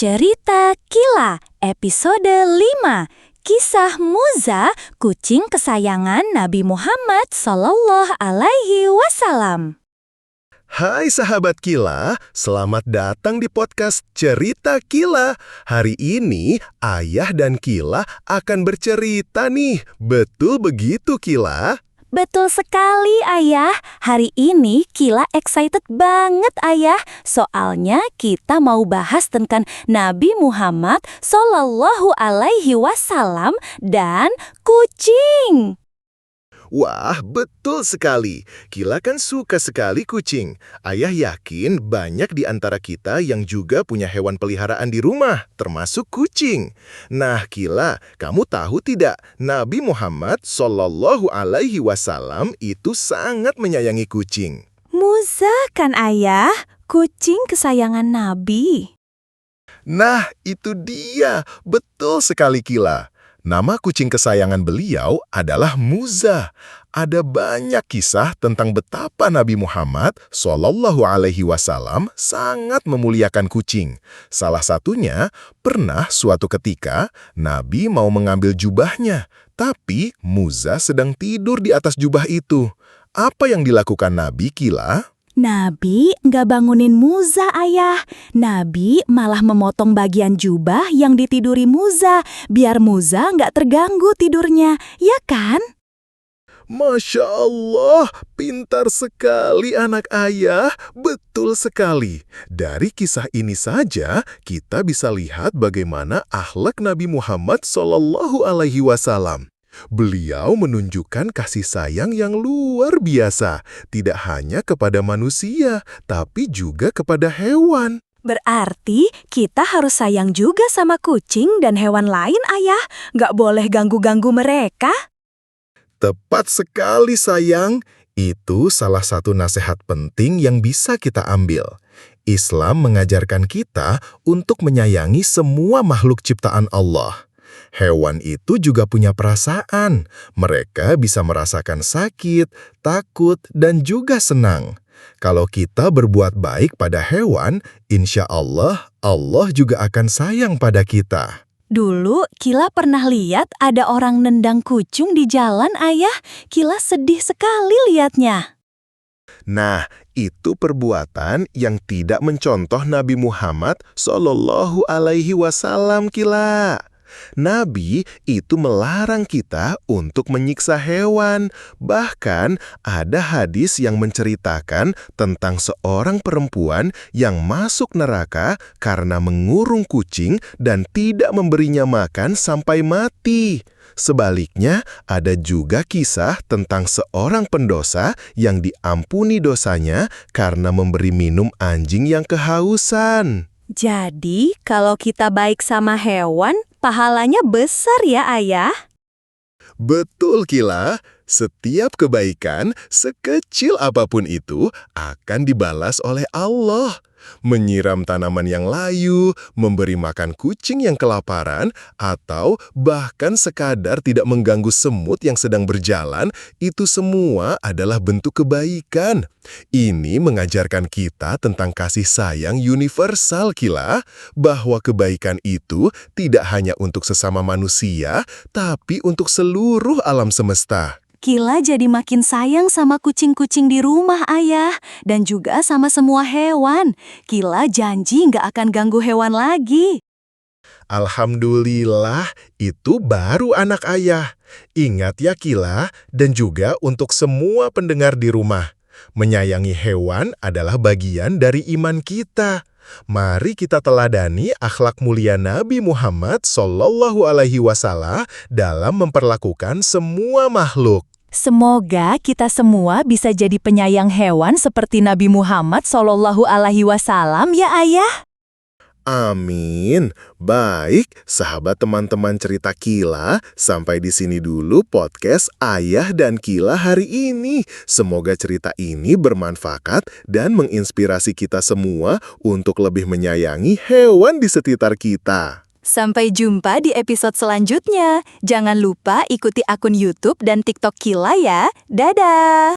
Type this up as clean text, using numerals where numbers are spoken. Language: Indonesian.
Cerita Kila, episode 5. Kisah Muza, kucing kesayangan Nabi Muhammad SAW. Hai sahabat Kila, selamat datang di podcast Cerita Kila. Hari ini Ayah dan Kila akan bercerita nih. Betul begitu Kila? Betul sekali, Ayah. Hari ini Kila excited banget, Ayah. Soalnya kita mau bahas tentang Nabi Muhammad SAW dan kucing. Wah, betul sekali. Kila kan suka sekali kucing. Ayah yakin banyak di antara kita yang juga punya hewan peliharaan di rumah, termasuk kucing. Nah, Kila, kamu tahu tidak? Nabi Muhammad SAW itu sangat menyayangi kucing. Muza kan, Ayah? Kucing kesayangan Nabi. Nah, itu dia. Betul sekali, Kila. Nama kucing kesayangan beliau adalah Muza. Ada banyak kisah tentang betapa Nabi Muhammad SAW sangat memuliakan kucing. Salah satunya, pernah suatu ketika Nabi mau mengambil jubahnya, tapi Muza sedang tidur di atas jubah itu. Apa yang dilakukan Nabi, Kila? Nabi nggak bangunin Muza, Ayah. Nabi malah memotong bagian jubah yang ditiduri Muza, biar Muza nggak terganggu tidurnya, ya kan? Masya Allah, pintar sekali anak ayah, betul sekali. Dari kisah ini saja, kita bisa lihat bagaimana akhlak Nabi Muhammad SAW. Beliau menunjukkan kasih sayang yang luar biasa, tidak hanya kepada manusia, tapi juga kepada hewan. Berarti kita harus sayang juga sama kucing dan hewan lain, Ayah. Nggak boleh ganggu-ganggu mereka. Tepat sekali sayang, itu salah satu nasihat penting yang bisa kita ambil. Islam mengajarkan kita untuk menyayangi semua makhluk ciptaan Allah. Hewan itu juga punya perasaan. Mereka bisa merasakan sakit, takut, dan juga senang. Kalau kita berbuat baik pada hewan, insya Allah, Allah juga akan sayang pada kita. Dulu, Kila pernah lihat ada orang nendang kucing di jalan, Ayah. Kila sedih sekali lihatnya. Nah, itu perbuatan yang tidak mencontoh Nabi Muhammad SAW, Kila. Nabi itu melarang kita untuk menyiksa hewan. Bahkan ada hadis yang menceritakan tentang seorang perempuan yang masuk neraka karena mengurung kucing dan tidak memberinya makan sampai mati. Sebaliknya, ada juga kisah tentang seorang pendosa yang diampuni dosanya karena memberi minum anjing yang kehausan. Jadi, kalau kita baik sama hewan, pahalanya besar ya, Ayah? Betul, Kila. Setiap kebaikan, sekecil apapun itu, akan dibalas oleh Allah. Menyiram tanaman yang layu, memberi makan kucing yang kelaparan, atau bahkan sekadar tidak mengganggu semut yang sedang berjalan, itu semua adalah bentuk kebaikan. Ini mengajarkan kita tentang kasih sayang universal, Kila, bahwa kebaikan itu tidak hanya untuk sesama manusia, tapi untuk seluruh alam semesta. Kila jadi makin sayang sama kucing-kucing di rumah, Ayah, dan juga sama semua hewan. Kila janji nggak akan ganggu hewan lagi. Alhamdulillah, itu baru anak ayah. Ingat ya Kila, dan juga untuk semua pendengar di rumah. Menyayangi hewan adalah bagian dari iman kita. Mari kita teladani akhlak mulia Nabi Muhammad SAW dalam memperlakukan semua makhluk. Semoga kita semua bisa jadi penyayang hewan seperti Nabi Muhammad SAW ya, Ayah. Amin. Baik, sahabat teman-teman cerita Kila, sampai di sini dulu podcast Ayah dan Kila hari ini. Semoga cerita ini bermanfaat dan menginspirasi kita semua untuk lebih menyayangi hewan di sekitar kita. Sampai jumpa di episode selanjutnya. Jangan lupa ikuti akun YouTube dan TikTok Kila ya. Dadah!